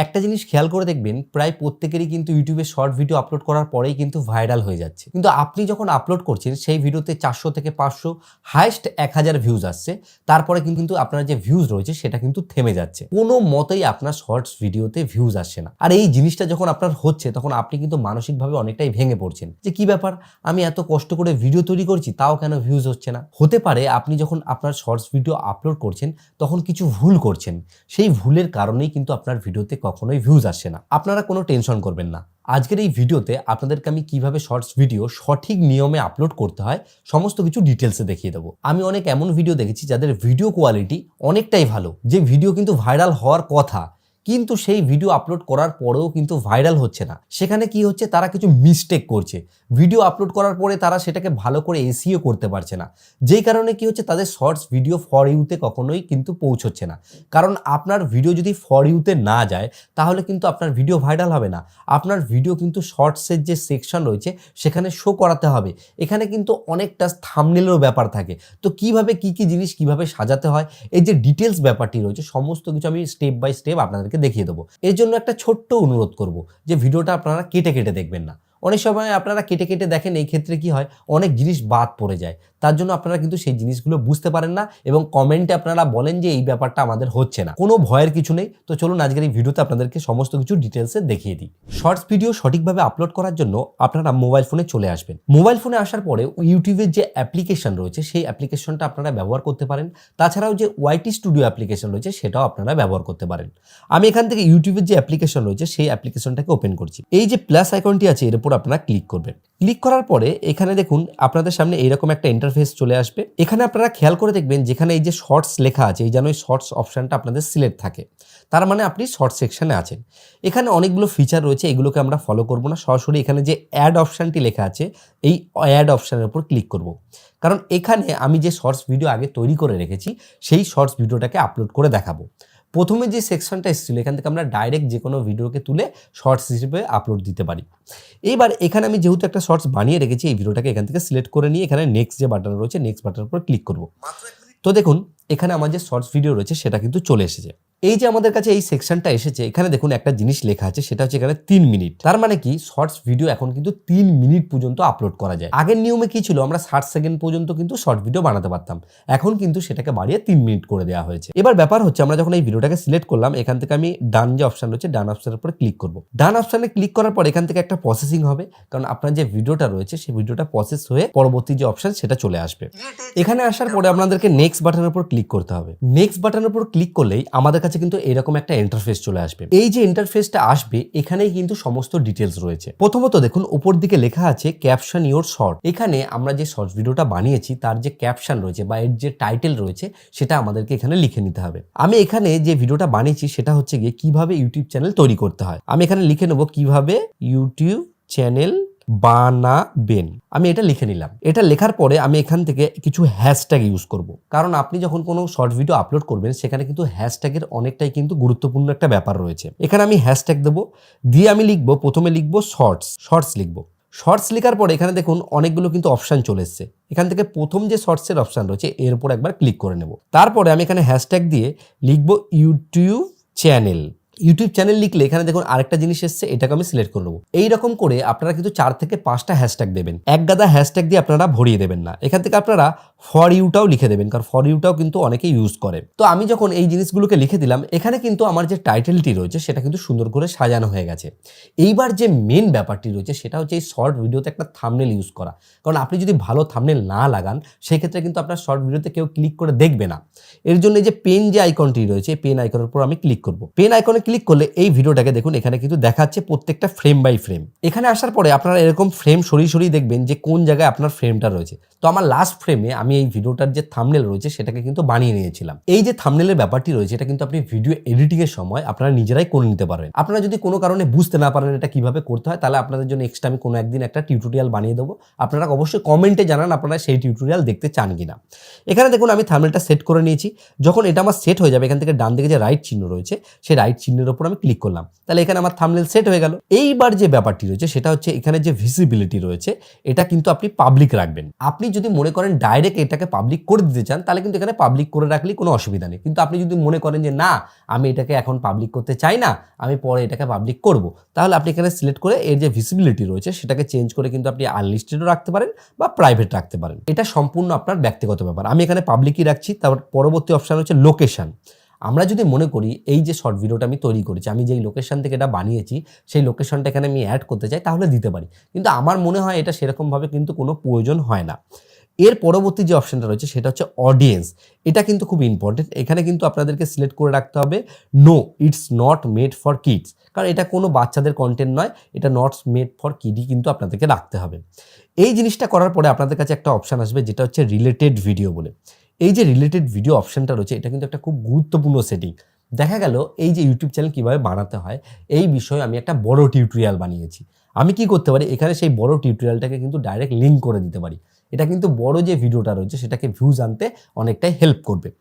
একটা জিনিস খেয়াল করে দেখবেন, প্রায় প্রত্যেকেরই কিন্তু ইউটিউবে শর্ট ভিডিও আপলোড করার পরেই কিন্তু ভাইরাল হয়ে যাচ্ছে। কিন্তু আপনি যখন আপলোড করছেন সেই ভিডিওতে 400 থেকে 500 হাইয়েস্ট 1000 ভিউজ আসছে, তারপরে কিন্তু আপনার যে ভিউজ রয়েছে সেটা কিন্তু থেমে যাচ্ছে। কোনো মতেই আপনার শর্টস ভিডিওতে ভিউজ আসছে না। আর এই জিনিসটা যখন আপনার হচ্ছে তখন আপনি কিন্তু মানসিকভাবে অনেকটাই ভেঙে পড়ছেন যে কি ব্যাপার, আমি এত কষ্ট করে ভিডিও তৈরি করছি তাও কেন ভিউজ হচ্ছে না। হতে পারে আপনি যখন আপনার শর্টস ভিডিও আপলোড করছেন তখন কিছু ভুল করছেন, সেই ভুলের কারণেই কিন্তু আপনার ভিডিওতে কখনোই ভিউজ আসছে না। আপনারা কোনো টেনশন করবেন না। আজকের এই ভিডিওতে আপনাদেরকে আমি কিভাবে শর্টস ভিডিও সঠিক নিয়মে আপলোড করতে হয় সমস্ত কিছু ডিটেলসে দেখিয়ে দেবো। আমি অনেক এমন ভিডিও দেখেছি যাদের ভিডিও কোয়ালিটি অনেকটাই ভালো, যে ভিডিও কিন্তু ভাইরাল হওয়ার কথা, কিন্তু সেই ভিডিও আপলোড করার পরেও কিন্তু ভাইরাল হচ্ছে না। সেখানে কি হচ্ছে, তারা কিছু মিস্টেক করছে। ভিডিও আপলোড করার পরে তারা সেটাকে ভালো করে এসইও করতে পারছে না, যেই কারণে কি হচ্ছে, তাদের শর্টস ভিডিও ফর ইউতে কখনোই কিন্তু পৌঁছচ্ছে না। কারণ আপনার ভিডিও যদি ফর ইউতে না যায় তাহলে কিন্তু আপনার ভিডিও ভাইরাল হবে না। আপনার ভিডিও কিন্তু শর্টসের যে সেকশন রয়েছে সেখানে শো করাতে হবে। এখানে কিন্তু অনেকটা থাম্বনেলেরও ব্যাপার থাকে। তো কিভাবে কি জিনিস কিভাবে সাজাতে হয়, এই যে ডিটেলস ব্যাপারটি রয়েছে সমস্ত কিছু আমি স্টেপ বাই স্টেপ আপনাদেরকে দেখিয়ে দেবো। এর জন্য একটা ছোট্ট অনুরোধ করব যে ভিডিওটা আপনারা কেটে কেটে দেখবেন না। অনেক সময় আপনারা কেটে কেটে দেখেন, এই ক্ষেত্রে কি হয়, অনেক জিনিস বাদ পড়ে যায়। তার জন্য আপনারা কিন্তু সেই জিনিসগুলো বুঝতে পারেন না এবং কমেন্টে আপনারা বলেন যে এই ব্যাপারটা আমাদের হচ্ছে না। কোনো ভয়ের কিছু নেই। তো চলুন আজকের এই ভিডিওতে আপনাদেরকে সমস্ত কিছু ডিটেলসে দেখিয়ে দিই। শর্টস ভিডিও সঠিকভাবে আপলোড করার জন্য আপনারা মোবাইল ফোনে চলে আসবেন। মোবাইল ফোনে আসার পরে ইউটিউবের যে অ্যাপ্লিকেশন রয়েছে সেই অ্যাপ্লিকেশনটা আপনারা ব্যবহার করতে পারেন। তাছাড়াও যে ওয়াইটি স্টুডিও অ্যাপ্লিকেশন রয়েছে সেটাও আপনারা ব্যবহার করতে পারেন। আমি এখান থেকে ইউটিউবের যে অ্যাপ্লিকেশন রয়েছে সেই অ্যাপ্লিকেশনটাকে ওপেন করছি। এই যে প্লাস আইকনটি আছে এর উপর আপনারা ক্লিক করবেন। ক্লিক করার পরে এখানে দেখুন আপনাদের সামনে এইরকম একটা ইন্টারফেস চলে আসবে। এখানে আপনারা খেয়াল করে দেখবেন যেখানে এই যে শর্টস লেখা আছে, এই যেন এই শর্টস অপশনটা আপনাদের সিলেক্ট থাকে, তার মানে আপনি শর্ট সেকশনে আছেন। এখানে অনেকগুলো ফিচার রয়েছে, এগুলোকে আমরা ফলো করব না। সরাসরি এখানে যে অ্যাড অপশনটি লেখা আছে এই অ্যাড অপশনের উপর ক্লিক করব, কারণ এখানে আমি যে শর্টস ভিডিও আগে তৈরি করে রেখেছি সেই শর্টস ভিডিওটাকে আপলোড করে দেখাবো। প্রথমে যে সেকশনটা এসেছিল এখান থেকে আমরা ডাইরেক্ট যে কোনো ভিডিওকে তুলে শর্টস হিসেবে আপলোড দিতে পারি। এইবার এখানে আমি যেহেতু একটা শর্টস বানিয়ে রেখেছি, এই ভিডিওটাকে এখান থেকে সিলেক্ট করে নিয়ে এখানে নেক্সট যে বাটন রয়েছে নেক্সট বাটনের উপর ক্লিক করব। তো দেখুন এখানে আমার যে শর্টস ভিডিও রয়েছে সেটা কিন্তু চলে এসেছে। এই যে আমাদের কাছে এই সেকশনটা এসেছে, এখানে দেখুন একটা জিনিস লেখা আছে, সেটা হচ্ছে এখানে 3 মিনিট। তার মানে কি, শর্টস ভিডিও এখন কিন্তু 3 মিনিট পর্যন্ত আপলোড করা যায়। আগের নিয়মে কি ছিল, আমরা 60 সেকেন্ড পর্যন্ত কিন্তু শর্ট ভিডিও বানাতে পারতাম, এখন কিন্তু সেটাকে বাড়িয়ে 3 মিনিট করে দেওয়া হয়েছে। এবার ব্যাপার হচ্ছে, আমরা যখন এই ভিডিওটাকে সিলেক্ট করলাম এখান থেকে আমি ডান যে অপশন রয়েছে ডান অপশনের উপর ক্লিক করব। ডান অপশনে ক্লিক করার পর এখান থেকে একটা প্রসেসিং হবে, কারণ আপনার যে ভিডিওটা রয়েছে সেই ভিডিওটা প্রসেস হয়ে পরবর্তী যে অপশন সেটা চলে আসবে। এখানে আসার পরে আপনাদেরকে নেক্সট বাটনের উপর ক্লিক করতে হবে। নেক্সট বাটনের উপর ক্লিক করলেই আমাদের কাছে কিন্তু এরকম একটা ইন্টারফেস চলে আসবে। এই যে ইন্টারফেসটা আসবে এখানেই কিন্তু সমস্ত ডিটেলস রয়েছে। প্রথমত দেখুন উপর দিকে লেখা আছে ক্যাপশন ইওর শর্ট। এখানে আমরা যে শর্টস ভিডিওটা বানিয়েছি তার যে ক্যাপশন রয়েছে বা এর যে টাইটেল রয়েছে সেটা আমাদেরকে এখানে লিখে নিতে হবে। আমি এখানে যে ভিডিওটা বানিয়েছি সেটা হচ্ছে গিয়ে কিভাবে ইউটিউব চ্যানেল তৈরি করতে হয়। আমি এখানে লিখে নেব কিভাবে ইউটিউব চ্যানেল বানাবেন। আমি এটা লিখে নিলাম। এটা লেখার পরে আমি এখান থেকে কিছু হ্যাশট্যাগ ইউজ করব, কারণ আপনি যখন কোনো শর্ট ভিডিও আপলোড করবেন সেখানে কিন্তু হ্যাশট্যাগের অনেকটাই কিন্তু গুরুত্বপূর্ণ একটা ব্যাপার রয়েছে। এখানে আমি হ্যাশট্যাগ দেবো, দিয়ে আমি লিখবো, প্রথমে লিখবো শর্টস লিখবো। শর্টস লেখার পরে এখানে দেখুন অনেকগুলো কিন্তু অপশান চলে এসছে। এখান থেকে প্রথম যে শর্টসের অপশান রয়েছে এর উপর একবার ক্লিক করে নেব। তারপরে আমি এখানে হ্যাশট্যাগ দিয়ে লিখবো ইউটিউব চ্যানেল। ইউটিউব চ্যানেল লিখলে এখানে দেখুন আরেকটা জিনিস এসছে, এটাকে আমি সিলেক্ট করে নেবো। এইরকম করে আপনারা কিন্তু 4 থেকে 5টা হ্যাশট্যাগ দেবেন। এক গাদা হ্যাশট্যাগ দিয়ে আপনারা ভরিয়ে দেবেন না। এখান থেকে আপনারা ফর ইউটাও লিখে দেবেন, কারণ ফর ইউটাও কিন্তু অনেকে ইউজ করে। তো আমি যখন এই জিনিসগুলোকে লিখে দিলাম, এখানে কিন্তু আমার যে টাইটেলটি রয়েছে সেটা কিন্তু সুন্দর করে সাজানো হয়ে গেছে। এইবার যে মেন ব্যাপারটি রয়েছে সেটা হচ্ছে এই শর্ট ভিডিওতে একটা থাম্বনেল ইউজ করা, কারণ আপনি যদি ভালো থাম্বনেল না লাগান সেক্ষেত্রে কিন্তু আপনার শর্ট ভিডিওতে কেউ ক্লিক করে দেখবে না। এর জন্য এই যে পেন যে আইকনটি রয়েছে পেন আইকনের উপর আমি ক্লিক করব। পেন আইকনে ক্লিক করলে এই ভিডিওটাকে দেখুন এখানে কিন্তু দেখাচ্ছে প্রত্যেকটা ফ্রেম বাই ফ্রেম। এখানে আসার পরে আপনারা এরকম ফ্রেম সরিয়ে সরিয়ে দেখবেন যে কোন জায়গায় আপনার ফ্রেমটা রয়েছে। তো আমার লাস্ট ফ্রেমে আমি এই ভিডিওটার যে থাম্বনেল রয়েছে সেটাকে কিন্তু বানিয়ে নিয়েছিলাম। এই যে থাম্বনেলের ব্যাপারটি রয়েছে এটা কিন্তু আপনি ভিডিও এডিটিং এর সময় আপনারা নিজেরাই করে নিতে পারবেন। আপনারা যদি কোনো কারণে বুঝতে না পারেন এটা কিভাবে করতে হয়, তাহলে আপনাদের জন্য এক্সট্রা আমি কোনো একদিন একটা টিউটোরিয়াল বানিয়ে দেবো। আপনারা অবশ্যই কমেন্টে জানান আপনারা সেই টিউটোরিয়াল দেখতে চান কিনা। এখানে দেখুন আমি থাম্বনেলটা সেট করে নিয়েছি। যখন এটা আমার সেট হয়ে যাবে এখান থেকে ডান দিকে যে রাইট চিহ্ন রয়েছে সেই রাইট চিহ্ন চিহ্নের উপর আমি ক্লিক করলাম, তাহলে এখানে আমার থাম্বনেল সেট হয়ে গেল। এইবার যে ব্যাপারটি রয়েছে সেটা হচ্ছে এখানে যে ভিজিবিলিটি রয়েছে এটা কিন্তু আপনি পাবলিক রাখবেন। আপনি যদি মনে করেন ডাইরেক্ট এটাকে পাবলিক করে দিতে চান তাহলে কিন্তু এখানে পাবলিক করে রাখলেই কোনো অসুবিধা নেই, কিন্তু আপনি যদি মনে করেন যে না আমি এটাকে এখন পাবলিক করতে চাই না, আমি পরে এটাকে পাবলিক করব, তাহলে আপনি এখানে সিলেক্ট করে এর যে ভিজিবিলিটি রয়েছে সেটাকে চেঞ্জ করে কিন্তু আপনি আনলিস্টেডও রাখতে পারেন বা প্রাইভেট রাখতে পারেন। এটা সম্পূর্ণ আপনার ব্যক্তিগত ব্যাপার। আমি এখানে পাবলিকই রাখছি। তারপর পরবর্তী অপশন হচ্ছে লোকেশন। আমরা যদি মনে করি এই যে শর্ট ভিডিওটা আমি তৈরি করেছি, আমি যেই লোকেশন থেকে এটা বানিয়েছি সেই লোকেশনটা এখানে আমি অ্যাড করতে চাই তাহলে দিতে পারি, কিন্তু আমার মনে হয় এটা সেরকমভাবে কিন্তু কোনো প্রয়োজন হয় না। এর পরবর্তী যে অপশনটা রয়েছে সেটা হচ্ছে অডিয়েন্স। এটা কিন্তু খুব ইম্পর্টেন্ট। এখানে কিন্তু আপনাদেরকে সিলেক্ট করে রাখতে হবে no it's not made for kids, কারণ এটা কোনো বাচ্চাদের কন্টেন্ট নয়, এটা নট মেড ফর কিডই কিন্তু আপনাদেরকে রাখতে হবে। এই জিনিসটা করার পরে আপনাদের কাছে একটা অপশান আসবে যেটা হচ্ছে রিলেটেড ভিডিও বলে। এই যে রিলেটেড ভিডিও অপশানটা রয়েছে এটা কিন্তু একটা খুব গুরুত্বপূর্ণ সেটিং। দেখা গেল এই যে ইউটিউব চ্যানেল কীভাবে বানাতে হয় এই বিষয়ে আমি একটা বড় টিউটোরিয়াল বানিয়েছি। আমি কি করতে পারি, এখানে সেই বড় টিউটোরিয়ালটাকে কিন্তু ডাইরেক্ট লিঙ্ক করে দিতে পারি। এটা কিন্তু বড় যে ভিডিওটা রয়েছে সেটাকে ভিউজ আনতে অনেকটাই হেল্প করবে।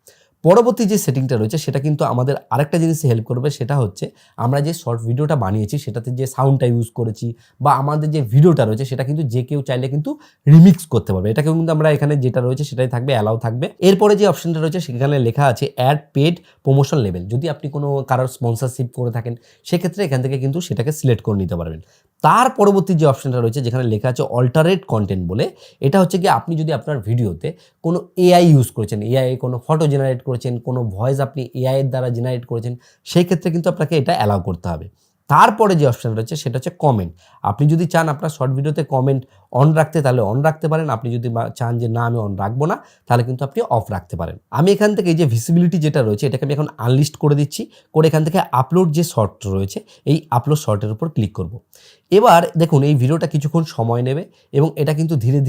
পরবর্তী যে সেটিংটা রয়েছে সেটা কিন্তু আমাদের আরেকটা জিনিসে হেল্প করবে, সেটা হচ্ছে আমরা যে শর্ট ভিডিওটা বানিয়েছি সেটাতে যে সাউন্ডটা ইউজ করেছি বা আমাদের যে ভিডিওটা রয়েছে সেটা কিন্তু যে কেউ চাইলে কিন্তু রিমিক্স করতে পারবে। এটাকে কিন্তু আমরা এখানে যেটা রয়েছে সেটাই থাকবে, অ্যালাউ থাকবে। এরপরে যে অপশনটা রয়েছে সেখানে লেখা আছে অ্যাড পেড প্রমোশন লেভেল। যদি আপনি কোনো কারোর স্পন্সরশিপ করে থাকেন সেক্ষেত্রে এখান থেকে কিন্তু সেটাকে সিলেক্ট করে নিতে পারবেন। তার পরবর্তী যে অপশনটা রয়েছে যেখানে লেখা আছে অল্টারেট কন্টেন্ট বলে, এটা হচ্ছে কি আপনি যদি আপনার ভিডিওতে কোনো এআই ইউজ করেছেন, এআই কোনো ফটো জেনারেট করেছেন, কোনো ভয়েস আপনি এআই এর দ্বারা জেনারেট করেছেন, সেই ক্ষেত্রে কিন্তু আপনাকে এটা অ্যালাউ করতে হবে। তারপরে যে অপশন রয়েছে সেটা হচ্ছে কমেন্ট। আপনি যদি চান আপনার শর্ট ভিডিওতে কমেন্ট অন রাখতে তাহলে অন রাখতে পারেন, আপনি যদি চান যে না আমি অন রাখবো না তাহলে কিন্তু আপনি অফ রাখতে পারেন। আমি এখান থেকে এই যে ভিজিবিলিটি যেটা রয়েছে এটাকে আমি এখন আনলিস্ট করে দিচ্ছি, করে এখান থেকে আপলোড যে শর্ট রয়েছে এই আপলোড শর্টের উপর ক্লিক করব। এবার দেখুন এই ভিডিওটা কিছুক্ষণ সময় নেবে এবং এটা কিন্তু ধীরে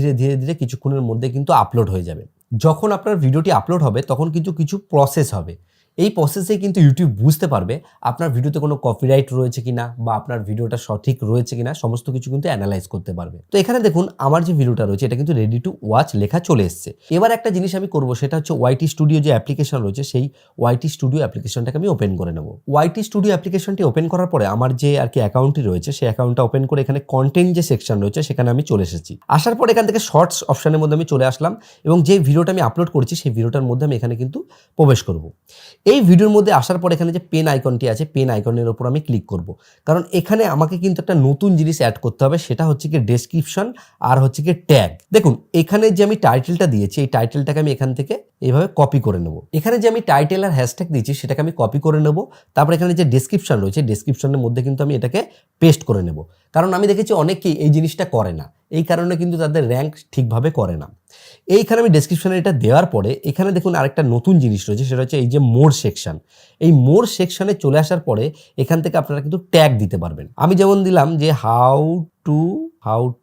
ধীরে কিছুক্ষণের মধ্যে কিন্তু আপলোড হয়ে যাবে। যখন আপনার ভিডিওটি আপলোড হবে তখন কিন্তু কিছু প্রসেস হবে। এই প্রসেসে কিন্তু ইউটিউব বুঝতে পারবে আপনার ভিডিওতে কোনো কপিরাইট রয়েছে কিনা বা আপনার ভিডিওটা সঠিক রয়েছে কিনা, সমস্ত কিছু কিন্তু অ্যানালাইজ করতে পারবে। তো এখানে দেখুন আমার যে ভিডিওটা রয়েছে এটা কিন্তু রেডি টু ওয়াচ লেখা চলে এসেছে। এবার একটা জিনিস আমি করব সেটা হচ্ছে ওয়াইটি স্টুডিও যে অ্যাপ্লিকেশন রয়েছে সেই ওয়াইটি স্টুডিও অ্যাপ্লিকেশনটাকে আমি ওপেন করে নেব। ওয়াইটি স্টুডিও অ্যাপ্লিকেশনটি ওপেন করার পরে আমার যে আর কি অ্যাকাউন্টটি রয়েছে সেই অ্যাকাউন্টটা ওপেন করে এখানে কন্টেন্ট যে সেকশন রয়েছে সেখানে আমি চলে এসেছি। আসার পর এখান থেকে শর্টস অপশনের মধ্যে আমি চলে আসলাম এবং যে ভিডিওটা আমি আপলোড করেছি সেই ভিডিওটার মধ্যে আমি এখানে কিন্তু প্রবেশ করব। এই ভিডিওর মধ্যে আসার পর এখানে যে পেন আইকনটি আছে পেন আইকনের উপর আমি ক্লিক করব, কারণ এখানে আমাকে কিন্তু একটা নতুন জিনিস অ্যাড করতে হবে, সেটা হচ্ছে কি ডেসক্রিপশন আর হচ্ছে কি ট্যাগ। দেখুন এখানে যে আমি টাইটেলটা দিয়েছি এই টাইটেলটাকে আমি এখান থেকে এইভাবে কপি করে নেব। এখানে যে আমি টাইটেল আর হ্যাশট্যাগ দিয়েছি সেটাকে আমি কপি করে নেব। তারপর এখানে যে ডেসক্রিপশন রয়েছে ডেসক্রিপশনের মধ্যে কিন্তু আমি এটাকে পেস্ট করে নেব, কারণ আমি দেখেছি অনেকেই এই জিনিসটা করে না, এই কারণে কিন্তু তাদের র্যাঙ্ক ঠিকভাবে করে না। এইখানে আমি ডেসক্রিপশনে এটা দেওয়ার পরে এখানে দেখুন আরেকটা নতুন জিনিস রয়েছে সেটা হচ্ছে এই যে মোর সেকশন। এই মোর সেকশনে চলে আসার পরে এখান থেকে আপনারা কিন্তু ট্যাগ দিতে পারবেন। আমি যেমন দিলাম যে how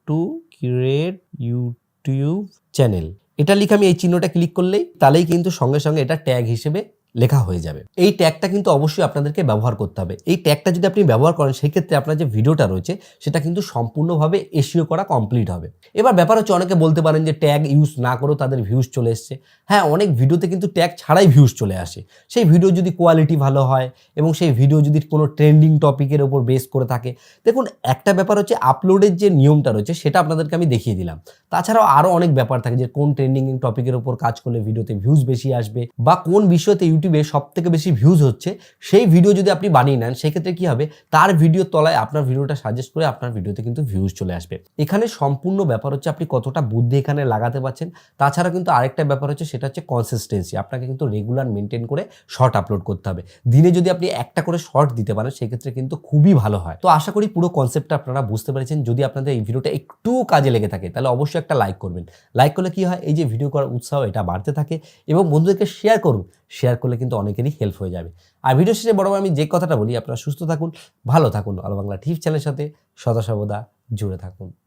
to create YouTube channel, এটা লিখে আমি এই চিহ্নটা ক্লিক করলেই তাহলেই কিন্তু সঙ্গে সঙ্গে এটা ট্যাগ হিসেবে লেখা হয়ে যাবে। এই ট্যাগটা কিন্তু অবশ্যই আপনাদেরকে ব্যবহার করতে হবে। এই ট্যাগটা যদি আপনি ব্যবহার করেন সেই ক্ষেত্রে আপনার যে ভিডিওটা রয়েছে সেটা কিন্তু সম্পূর্ণভাবে এসইও করা কমপ্লিট হবে। এবার ব্যাপার হচ্ছে অনেকে বলতে পারেন যে ট্যাগ ইউজ না করেও তাদের ভিউজ চলে এসছে। হ্যাঁ, অনেক ভিডিওতে কিন্তু ট্যাগ ছাড়াই ভিউজ চলে আসে। সেই ভিডিও যদি কোয়ালিটি ভালো হয় এবং সেই ভিডিও যদি কোনো ট্রেন্ডিং টপিকের ওপর বেস করে থাকে। দেখুন একটা ব্যাপার হচ্ছে আপলোডের যে নিয়মটা রয়েছে সেটা আপনাদেরকে আমি দেখিয়ে দিলাম। তাছাড়াও আরও অনেক ব্যাপার থাকে যে কোন ট্রেন্ডিং টপিকের ওপর কাজ করলে ভিডিওতে ভিউজ বেশি আসবে বা কোন বিষয়তে ইউটিউবে সবথেকে বেশি ভিউজ হচ্ছে সেই ভিডিও যদি আপনি বানিয়ে নেন সেক্ষেত্রে কি হবে, তার ভিডিওর তলায় আপনার ভিডিওটা সাজেস্ট করে আপনার ভিডিওতে কিন্তু ভিউজ চলে আসবে। এখানে সম্পূর্ণ ব্যাপার হচ্ছে আপনি কতটা বুদ্ধি এখানে লাগাতে পারছেন। তাছাড়া কিন্তু আরেকটা ব্যাপার হচ্ছে সেটা হচ্ছে কনসিস্টেন্সি। আপনাকে কিন্তু রেগুলার মেনটেন করে শর্ট আপলোড করতে হবে। দিনে যদি আপনি একটা করে শর্ট দিতে পারেন সেক্ষেত্রে কিন্তু খুবই ভালো হয়। তো আশা করি পুরো কনসেপ্টটা আপনারা বুঝতে পেরেছেন। যদি আপনাদের এই ভিডিওটা একটু কাজে লেগে থাকে তাহলে অবশ্যই একটা লাইক করবেন। লাইক করলে কি হয়, এই যে ভিডিও করার উৎসাহ এটা বাড়তে থাকে এবং বন্ধুদেরকে শেয়ার করুন। শেয়ার করলে কিন্তু অনেকেরই হেল্প হয়ে যাবে। আর ভিডিও শেষে বড় আমি যে কথাটা বলি, আপনারা সুস্থ থাকুন, ভালো থাকুন, আলো বাংলা টিভি চ্যানেলের সাথে সদা সর্বদা জুড়ে থাকুন।